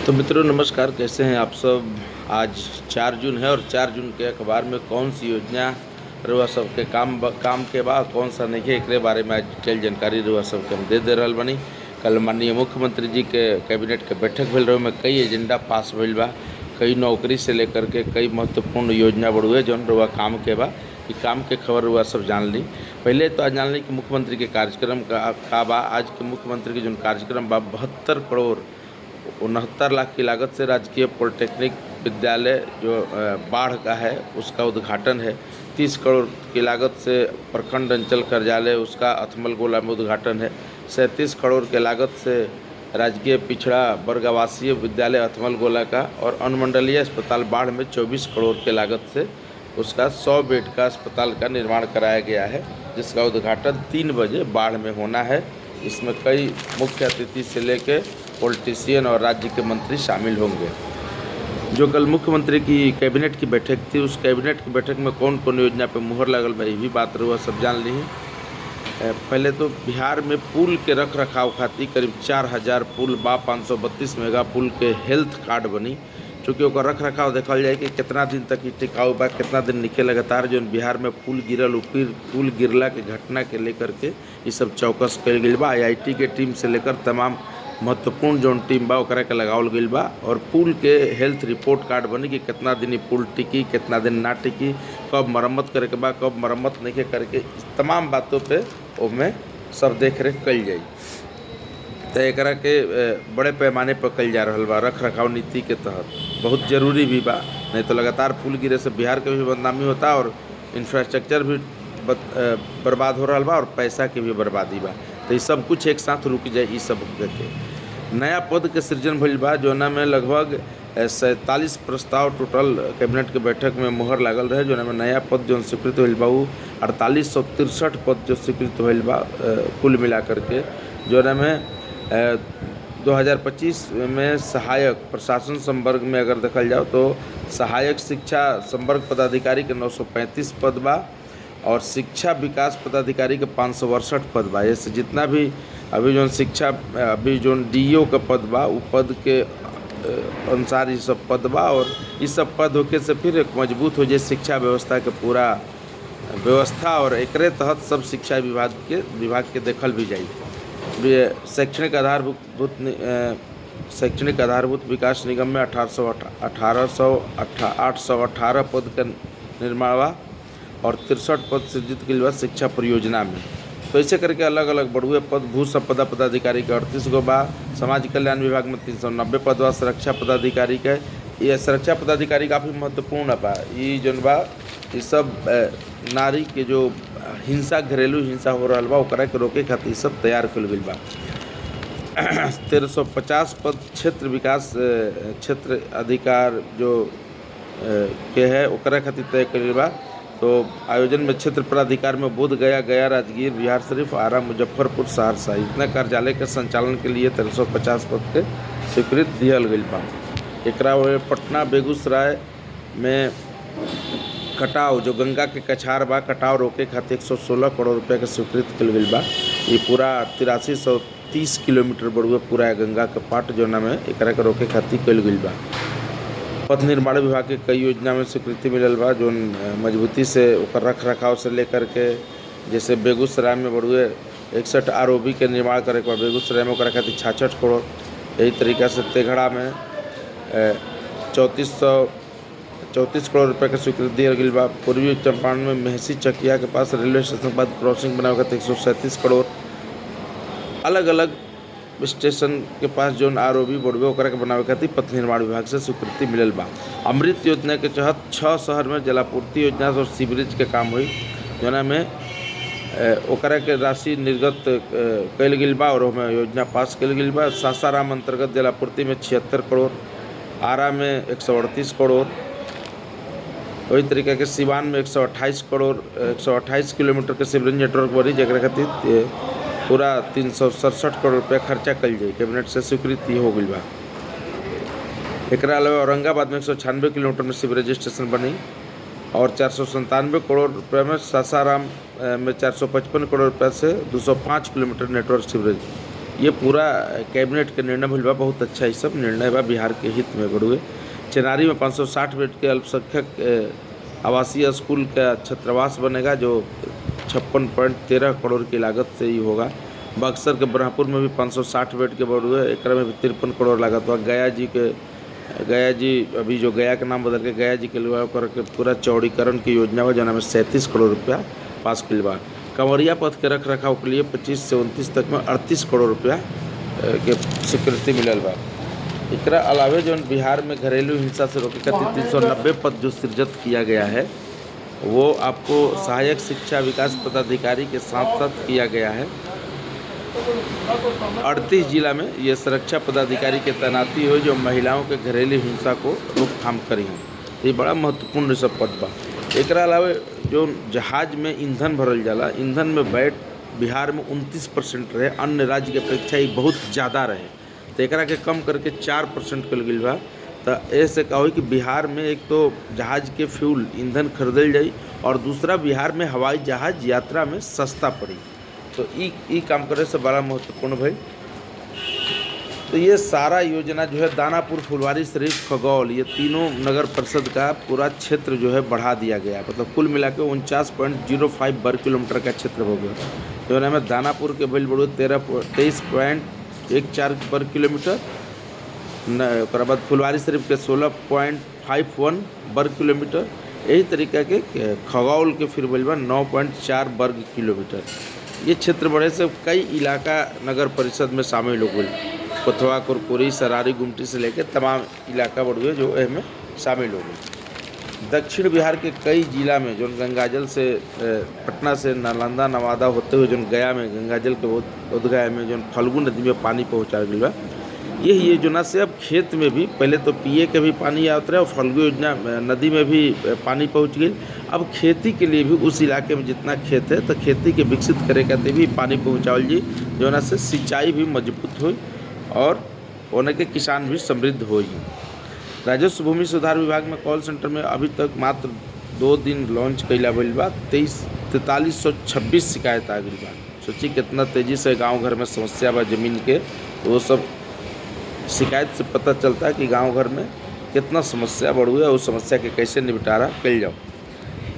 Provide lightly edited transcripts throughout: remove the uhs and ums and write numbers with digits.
तो मित्रों नमस्कार, कैसे हैं आप सब। आज 4 जून है और 4 जून के अखबार में कौन सी योजना रउआ सबके काम के बा कौन सा नहीं है, एकरे बारे में आज डिटेल जानकारी रउआ सबके हम दे रहल बानी। कल माननीय मुख्यमंत्री जी के कैबिनेट के बैठक भइल रहे, में कई एजेंडा पास भइल बा। कई नौकरी से लेकर के कई महत्वपूर्ण योजना बढ़ुए जौन रउआ काम के बा। ई काम के खबर रउआ सब जान ली। पहले तो आज जान ली कि मुख्यमंत्री के कार्यक्रम का बा। आज के मुख्यमंत्री के जौन कार्यक्रम बा 72 करोड़ 69 लाख की लागत से राजकीय पॉलिटेक्निक विद्यालय जो बाढ़ का है उसका उद्घाटन है। 30 करोड़ की लागत से प्रखंड अंचल कार्यालय उसका अथमल गोला में उद्घाटन है। 37 करोड़ के लागत से राजकीय पिछड़ा वर्ग आवासीय विद्यालय अथमल गोला का, और अनुमंडलीय अस्पताल बाढ़ में 24 करोड़ के लागत से उसका 100 बेड का अस्पताल का निर्माण कराया गया है, जिसका उद्घाटन 3 बजे बाढ़ में होना है। इसमें कई मुख्य अतिथि से लेकर पॉलिटिशियन और राज्य के मंत्री शामिल होंगे। जो कल मुख्यमंत्री की कैबिनेट की बैठक थी, उस कैबिनेट की बैठक में कौन कौन योजना पे मुहर लगल बा, ये भी बात रहुआ सब जान ली है। पहले तो बिहार में पुल के रख रखाव खातिर करीब 4000 पुल बा। 532 मेगा पुल के हेल्थ कार्ड बनी, चूँकि ओकर रख रखाव देखल जाए कि कितना दिन तक ई टिकाऊ बा, कितना दिन निके लगातार जो बिहार में पुल गिरल पुल गिरला के घटना के लेकर के ये सब चौकस कल गई बा। IIT के टीम से लेकर तमाम महत्वपूर्ण जौन टीम बा ओकरा के लगावल गई बा, और पुल के हेल्थ रिपोर्ट कार्ड बनी कि कितना दिन ये पुल टिकी, कितना दिन ना टिकी, कब मरम्मत करे के बा, कब मरम्मत नहीं करके, तमाम बातों पे ओमे सब देख रेख कल जाई। तो एकरा के बड़े पैमाने पर कल जा रहा बा रख रखाव नीति के तहत। बहुत जरूरी भी बा, नहीं तो लगातार पुल गिरे से बिहार के भी बदनामी होता और इंफ्रास्ट्रक्चर भी बर्बाद हो रहा बा और पैसा की भी बर्बादी बा। तो ये सब कुछ एक साथ रुक जाए। ये सब हो के नया पद के सृजन भइल बा, जोना में लगभग 47 प्रस्ताव टोटल कैबिनेट के बैठक में मुहर लागल रहे। जोना में नया पद जो स्वीकृत होइल बा उ 4863 पद जो स्वीकृत होइल बा कुल मिला करके। जोना में 2025 में सहायक प्रशासन संवर्ग में अगर देखल जाओ तो सहायक शिक्षा संवर्ग पदाधिकारी के 935 पद बा, और शिक्षा विकास पदाधिकारी के 568 पद बा। ऐसे जितना भी अभी जो शिक्षा अभी जो DO का पद बा उ पद के अनुसार ये सब पद बा, और इस सब पद होके से फिर एक मजबूत हो जाए शिक्षा व्यवस्था के पूरा व्यवस्था, और एकरे तहत सब शिक्षा विभाग के देखल भी जाए। शैक्षणिक आधारभूत विकास निगम में 818 पद का निर्माण बा, और 63 पद सृजित गई बा शिक्षा परियोजना में। तो ऐसे करके अलग अलग बढ़ुए पद भू संपदा पदाधिकारी के 38 गो बा। समाज कल्याण विभाग में 390 पद बा। सुरक्षा पदाधिकारी के ये सुरक्षा पदाधिकारी काफ़ी महत्वपूर्ण बा। ये जौन बा ये सब नारी के जो हिंसा घरेलू हिंसा हो रहा बा ओकरा के रोके खातिर सब तैयार कल गई बा। 1350 पद क्षेत्र विकास क्षेत्र अधिकार जो के है ओकरा खातिर तय कल बा। तो आयोजन में क्षेत्र प्राधिकार में बोध गया, राजगीर, बिहार शरीफ, आरा, मुजफ्फरपुर, सहरसा इतना कार्यालय के संचालन के लिए 1350 पद के स्वीकृत दियल गई बा। एकरा पटना बेगूसराय में कटाव जो गंगा के कछार बा कटाव रोके खातिर 116 करोड़ रुपया के स्वीकृत कल गई बा। ये पूरा 8330 किलोमीटर बढ़ुआ पूरा गंगा के पाट जोना में एकरा के रोके खातिर कल गई बा। पथ निर्माण विभाग के कई योजना में स्वीकृति मिलल बा, जो मजबूती से ओकर रख रखाव से लेकर के, जैसे बेगूसराय में बढ़ुए 61 ROB के निर्माण करे के बा बेगूसराय में, ओकरा खातिर 66 करोड़। यही तरीका से तेघड़ा में 34 करोड़ रुपये के स्वीकृति दिया गई बा। पूर्वी चंपारण में मेहसी चकिया के पास रेलवे स्टेशन के बाद क्रॉसिंग बनावे खातिर 137 करोड़। अलग अलग स्टेशन के पास जो ROB बढ़ुए ओकरा के बनावे खातिर पथ निर्माण विभाग से स्वीकृति मिलल बा। अमृत योजना के तहत 6 शहर में जलापूर्ति योजना और सीवरेज के काम हुई, जोना में ओकरा के राशि निर्गत कल गई बा और हमें योजना पास कल गई बा। सासाराम अंतर्गत जलापूर्ति में 76 करोड़, आरा में 138 करोड़, वही तरीके के सिवान में 128 करोड़ 128 किलोमीटर के सीवरेज नेटवर्क बनी, जरा खातिर पूरा 367 करोड़ रुपया खर्चा कल जाए। कैबिनेट से स्वीकृति हो गई बा। एकरा अलावा औरंगाबाद में 196 किलोमीटर में सीवरेज स्टेशन बनी, और 497 करोड़ रुपये में सासाराम में 455 करोड़ रुपये से 205 किलोमीटर नेटवर्क सीवरेज ये पूरा कैबिनेट के निर्णय भइल बा, बहुत अच्छा ही सब निर्णय बा, बिहार के हित में बड़ुए। चेनारी में 560 बेड के अल्पसंख्यक आवासीय स्कूल का छात्रावास बनेगा, जो 56.13 करोड़ की लागत से ही होगा। बक्सर के ब्रह्मपुर में भी 560 बेड के बड़ुए, एक में भी 53 करोड़ लागत हुआ। गया जी अभी जो गया का नाम बदल के गया जी के लिए करके पूरा चौड़ीकरण की योजना हुआ, जना में 37 करोड़ रुपया पास किल बा। कंवरिया पथ के रख रखाव के लिए 25 से 29 तक में 38 करोड़ रुपया के स्वीकृति मिलल बा। एकरा अलावे जो बिहार में घरेलू हिंसा से रोके खातिर 390 पद जो सृजित किया गया है, वो आपको सहायक शिक्षा विकास पदाधिकारी के साथ साथ किया गया है। 38 जिला में ये सुरक्षा पदाधिकारी की तैनाती हुई, जो महिलाओं के घरेलू हिंसा को रोकथाम करी हैं। ये बड़ा महत्वपूर्ण सब पद बा। एकरा अलावे जो जहाज में ईंधन भरल जाला, ईंधन में वैट बिहार में 29% रहे, अन्य राज्य के अपेक्षा ही बहुत ज़्यादा रहे, तो एकरा के कम करके 4% कर गई बा। तो ऐसे का हो कि बिहार में एक तो जहाज के फ्यूल ईंधन खरीदल जाई, और दूसरा बिहार में हवाई जहाज यात्रा में सस्ता पड़ी। तो ई काम करे से बड़ा महत्वपूर्ण भाई। तो ये सारा योजना जो है दानापुर, फुलवारीशरीफ, खगौल, ये तीनों नगर परिषद का पूरा क्षेत्र जो है बढ़ा दिया गया। मतलब कुल मिला के 49.05 वर्ग किलोमीटर का क्षेत्र हो गया। जो है में दानापुर के भइल बड़ो 23.14 वर्ग किलोमीटर, ओकर बाद फुलवारीशरीफ के 16.51 वर्ग किलोमीटर, यही तरीका के खगौल के फिर भइल बा 9.4 वर्ग किलोमीटर। ये क्षेत्र बढ़े से कई इलाका नगर परिषद में शामिल हो गई। कोथवा, कुरकुरी, सरारी, गुमटी से लेकर तमाम इलाका बढ़ुए जो इसमें शामिल हो गए। दक्षिण बिहार के कई जिला में जो गंगाजल से पटना से नालंदा, नवादा होते हुए जो गया में गंगाजल के बोधगया में जो फल्गु नदी में पानी पहुँचा गई बा। ये योजना से अब खेत में भी, पहले तो पिए के भी पानी आवत रहे और फल्गु योजना नदी में भी पानी पहुँच गई। अब खेती के लिए भी उस इलाके में जितना खेत है, तो खेती के विकसित करे खातिर भी पानी पहुँचावल जी, जो से सिंचाई भी मजबूत हुई और होने के किसान भी समृद्ध हो। राजस्व भूमि सुधार विभाग में कॉल सेंटर में अभी तक मात्र 2 दिन लॉन्च कैला गई बा, 4326 शिकायत आ गई बा। सोची कितना तेज़ी से गांव घर में समस्या बा जमीन के, तो वो सब शिकायत से पता चलता है कि गांव घर में कितना समस्या बढ़ हुई है, उस समस्या के कैसे निपटारा कल जाओ।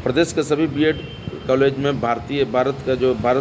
प्रदेश के सभी बीएड कॉलेज में भारत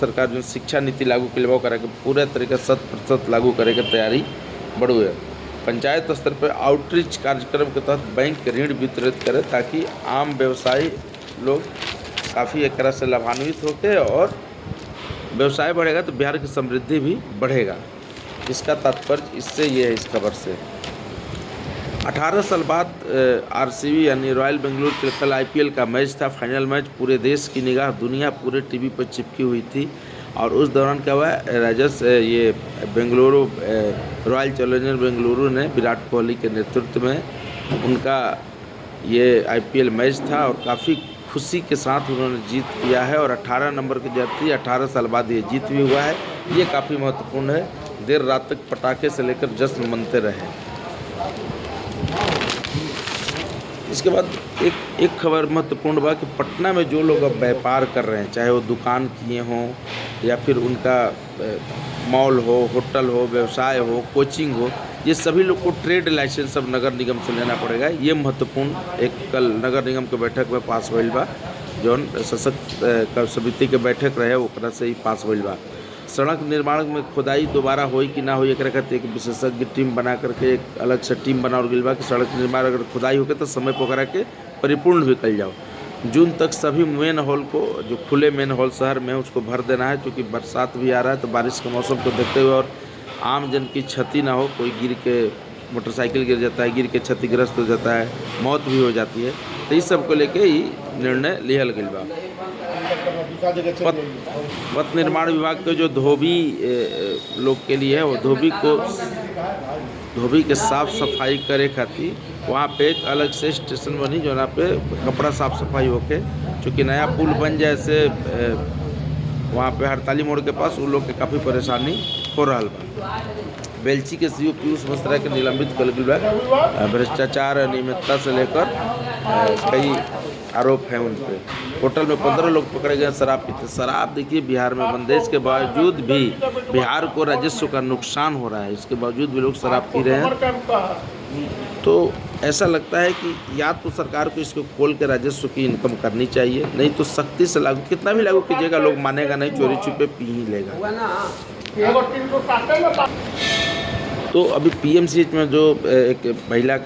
सरकार जो शिक्षा नीति लागू के लिए करा के पूरे तरीके 100% लागू करे के तैयारी बढ़ हुई है। पंचायत स्तर पर आउटरीच कार्यक्रम के तहत बैंक ऋण वितरित करे, ताकि आम व्यवसायी लोग काफ़ी एक तरह से लाभान्वित होते, और व्यवसाय बढ़ेगा तो बिहार की समृद्धि भी बढ़ेगा। इसका तात्पर्य इससे ये है, इस खबर से 18 साल बाद आरसीबी यानी रॉयल बेंगलुरु के कल आईपीएल का मैच था, फाइनल मैच। पूरे देश की निगाह, दुनिया पूरे टीवी पर चिपकी हुई थी, और उस दौरान क्या हुआ, ये बेंगलुरु रॉयल चैलेंजर बेंगलुरु ने विराट कोहली के नेतृत्व में उनका ये आईपीएल मैच था, और काफ़ी खुशी के साथ उन्होंने जीत किया है, और 18 नंबर की जर्सी 18 साल बाद ये जीत भी हुआ है। ये काफ़ी महत्वपूर्ण है। देर रात तक पटाखे से लेकर जश्न मनते रहे। इसके बाद एक खबर महत्वपूर्ण बा कि पटना में जो लोग अब व्यापार कर रहे हैं, चाहे वो दुकान किए हों या फिर उनका मॉल हो, होटल हो, व्यवसाय हो, कोचिंग हो, ये सभी लोग को ट्रेड लाइसेंस अब नगर निगम से लेना पड़ेगा। ये महत्वपूर्ण एक कल नगर निगम के बैठक में पास भइल बा, जौन सशक्त समिति के बैठक रहे ओकरा से ही पास भइल बा। सड़क निर्माण में खुदाई दोबारा होई कि ना होई, एकरा खातिर एक विशेषज्ञ टीम बना करके एक अलग से टीम बनावल गइल बा कि सड़क निर्माण अगर खुदाई होके तो समय पर ओकरा के परिपूर्ण भी कल जाओ। जून तक सभी मेन हॉल को, जो खुले मेन हॉल शहर में है, उसको भर देना है, क्योंकि बरसात भी आ रहा है, तो बारिश के मौसम को देखते हुए और आम जन की क्षति ना हो, कोई गिर के मोटरसाइकिल गिर जाता है, गिर के क्षतिग्रस्त हो जाता है, मौत भी हो जाती है, तो इस सब को लेके ही निर्णय लिहल गइल बा। पथ निर्माण विभाग के जो धोबी लोग के लिए है, वो धोबी के साफ सफाई करे खातिर वहाँ पे एक अलग से स्टेशन बनी, जो यहाँ पे कपड़ा साफ सफाई होके, चूँकि नया पुल बन जाए से वहाँ पे हड़ताली मोड़ के पास उन लोग के काफ़ी परेशानी हो रहा बा। बेलची के सीईओ पीयूष मिश्रा के निलंबित कल गई बा। भ्रष्टाचार, अनियमितता से लेकर कई आरोप है उन पे। होटल में 15 लोग पकड़े गए शराब पीते। शराब देखिए बिहार में बंदेज के बावजूद भी बिहार को राजस्व का नुकसान हो रहा है, इसके बावजूद भी लोग शराब पी रहे हैं। तो ऐसा लगता है कि या तो सरकार को इसको खोल के राजस्व की इनकम करनी चाहिए, नहीं तो सख्ती से लागू, कितना भी लागू कीजिएगा लोग मानेगा नहीं, चोरी छुपे पी ही लेगा। तो अभी पीएमसीएच में जो एक महिला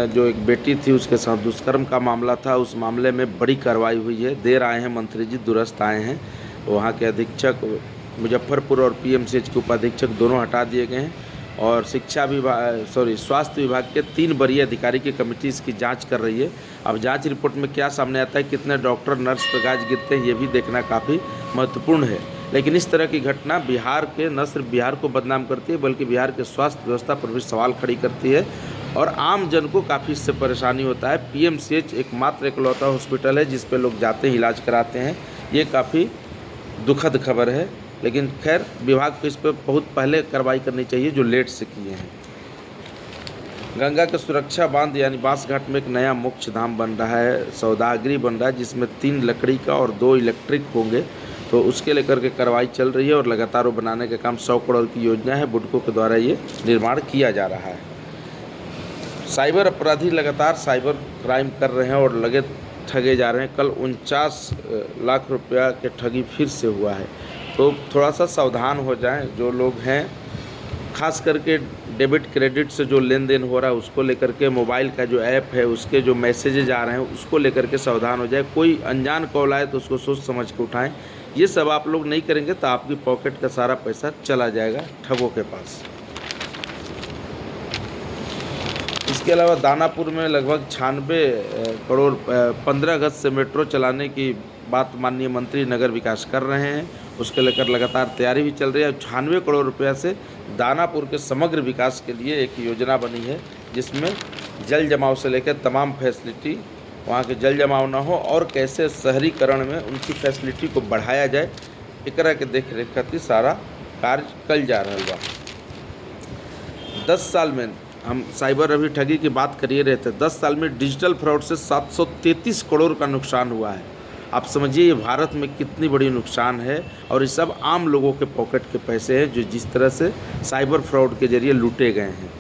जो एक बेटी थी उसके साथ दुष्कर्म का मामला था, उस मामले में बड़ी कार्रवाई हुई है। देर आए हैं मंत्री जी, दुरुस्त आए हैं। वहाँ के अधीक्षक मुजफ्फरपुर और पीएमसीएच के उपाधीक्षक दोनों हटा दिए गए हैं और स्वास्थ्य विभाग के 3 वरीय अधिकारी की कमेटी इसकी जांच कर रही है। अब जांच रिपोर्ट में क्या सामने आता है, कितने डॉक्टर नर्स पे गाज गिरते हैं, ये भी देखना काफ़ी महत्वपूर्ण है। लेकिन इस तरह की घटना बिहार के न सिर्फ बिहार को बदनाम करती है बल्कि बिहार के स्वास्थ्य व्यवस्था पर भी सवाल खड़ी करती है और आम जन को काफ़ी इससे परेशानी होता है। पीएमसीएच एकमात्र इकलौता हॉस्पिटल है जिस पे लोग जाते हैं, इलाज कराते हैं। ये काफ़ी दुखद खबर है, लेकिन खैर विभाग को इस पर बहुत पहले कार्रवाई करनी चाहिए जो लेट से किए हैं। गंगा के सुरक्षा बांध यानी बांसघाट में एक नया मोक्ष धाम बन रहा है, सौदागरी बन रहा है, जिसमें 3 लकड़ी का और 2 इलेक्ट्रिक होंगे। तो उसके लेकर के कार्रवाई चल रही है और लगातार वो बनाने का काम 100 करोड़ की योजना है, बुडको के द्वारा ये निर्माण किया जा रहा है। साइबर अपराधी लगातार साइबर क्राइम कर रहे हैं और लगे ठगे जा रहे हैं। कल 49 लाख रुपया के ठगी फिर से हुआ है, तो थोड़ा सा सावधान हो जाएं जो लोग हैं, खास करके डेबिट क्रेडिट से जो लेन देन हो रहा है उसको लेकर के, मोबाइल का जो ऐप है उसके जो मैसेजेज आ रहे हैं उसको लेकर के सावधान हो जाए। कोई अनजान कॉल आए तो उसको सोच समझ के उठाएं। ये सब आप लोग नहीं करेंगे तो आपकी पॉकेट का सारा पैसा चला जाएगा ठगों के पास। इसके अलावा दानापुर में लगभग 96 करोड़ 15 अगस्त से मेट्रो चलाने की बात माननीय मंत्री नगर विकास कर रहे हैं, उसके लेकर लगातार तैयारी भी चल रही है। 96 करोड़ रुपया से दानापुर के समग्र विकास के लिए एक योजना बनी है जिसमें जल जमाव से लेकर तमाम फैसिलिटी, वहाँ के जल जमाव ना हो और कैसे शहरीकरण में उनकी फैसिलिटी को बढ़ाया जाए, एकरा के देख रेख खातिर सारा कार्य कल जा रहा बा। 10 साल में हम साइबर अभी ठगी की बात करिए रहे थे, 10 साल में डिजिटल फ्रॉड से 733 करोड़ का नुकसान हुआ है। आप समझिए ये भारत में कितनी बड़ी नुकसान है और ये सब आम लोगों के पॉकेट के पैसे हैं जो जिस तरह से साइबर फ्रॉड के जरिए लूटे गए हैं।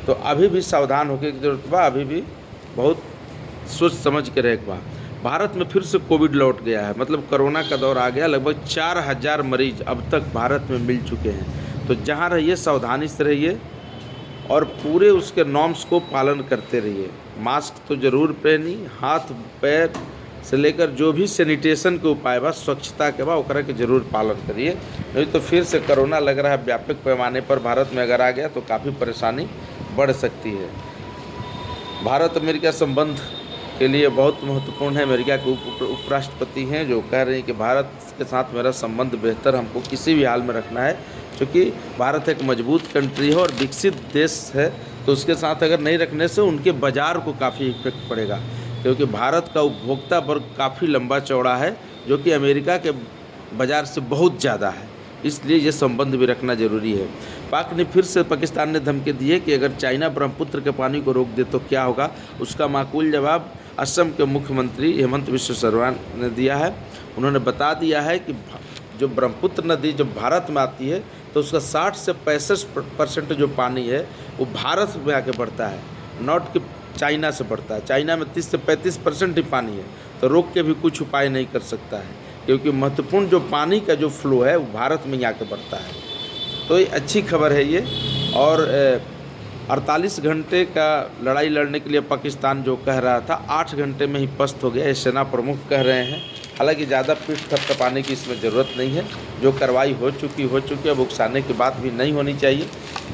तो अभी भी सावधान होकर की जरूरत बा, अभी भी बहुत सोच समझ के रहे बा। भारत में फिर से कोविड लौट गया है, मतलब कोरोना का दौर आ गया। लगभग 4000 मरीज अब तक भारत में मिल चुके हैं। तो जहाँ रहिए सावधानी से रहिए और पूरे उसके नॉर्म्स को पालन करते रहिए। मास्क तो ज़रूर पहनी, हाथ पैर से लेकर जो भी सैनिटेशन के उपाय बा, स्वच्छता के बा, ओकरा के जरूर पालन करिए, नहीं तो फिर से कोरोना लग रहा है व्यापक पैमाने पर भारत में अगर आ गया तो काफ़ी परेशानी बढ़ सकती है। भारत अमेरिका संबंध के लिए बहुत महत्वपूर्ण है। अमेरिका के उपराष्ट्रपति हैं जो कह रहे हैं कि भारत के साथ मेरा संबंध बेहतर हमको किसी भी हाल में रखना है, क्योंकि भारत एक मजबूत कंट्री है और विकसित देश है। तो उसके साथ अगर नहीं रखने से उनके बाज़ार को काफ़ी इफेक्ट पड़ेगा, क्योंकि भारत का उपभोक्ता वर्ग काफ़ी लंबा चौड़ा है जो कि अमेरिका के बाज़ार से बहुत ज़्यादा है, इसलिए ये संबंध भी रखना ज़रूरी है। पाक ने फिर से पाकिस्तान ने धमकी दी है कि अगर चाइना ब्रह्मपुत्र के पानी को रोक दे तो क्या होगा। उसका माकूल जवाब असम के मुख्यमंत्री हेमंत बिश्व शर्मा ने दिया है। उन्होंने बता दिया है कि जो ब्रह्मपुत्र नदी जब भारत में आती है तो उसका 60 से 65% जो पानी है वो भारत में आके बढ़ता है, नॉट कि चाइना से बढ़ता है। चाइना में 30 से 35% ही पानी है, तो रोक के भी कुछ उपाय नहीं कर सकता है, क्योंकि महत्वपूर्ण जो पानी का जो फ्लो है वो भारत में ही आके बढ़ता है। तो ये अच्छी खबर है ये। और 48 घंटे का लड़ाई लड़ने के लिए पाकिस्तान जो कह रहा था 8 घंटे में ही पस्त हो गया, ये सेना प्रमुख कह रहे हैं। हालांकि ज़्यादा पीठ थपथपाने की इसमें ज़रूरत नहीं है, जो कार्रवाई हो चुकी है, अब उकसाने की बात भी नहीं होनी चाहिए।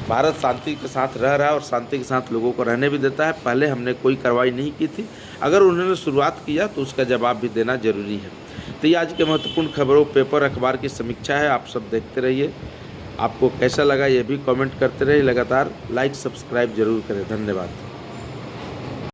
भारत शांति के साथ रह रहा है और शांति के साथ लोगों को रहने भी देता है। पहले हमने कोई कार्रवाई नहीं की थी, अगर उन्होंने शुरुआत किया तो उसका जवाब भी देना जरूरी है। तो ये आज के महत्वपूर्ण खबरों पेपर अखबार की समीक्षा है, आप सब देखते रहिए। आपको कैसा लगा ये भी कमेंट करते रहिए, लगातार लाइक सब्सक्राइब जरूर करें। धन्यवाद।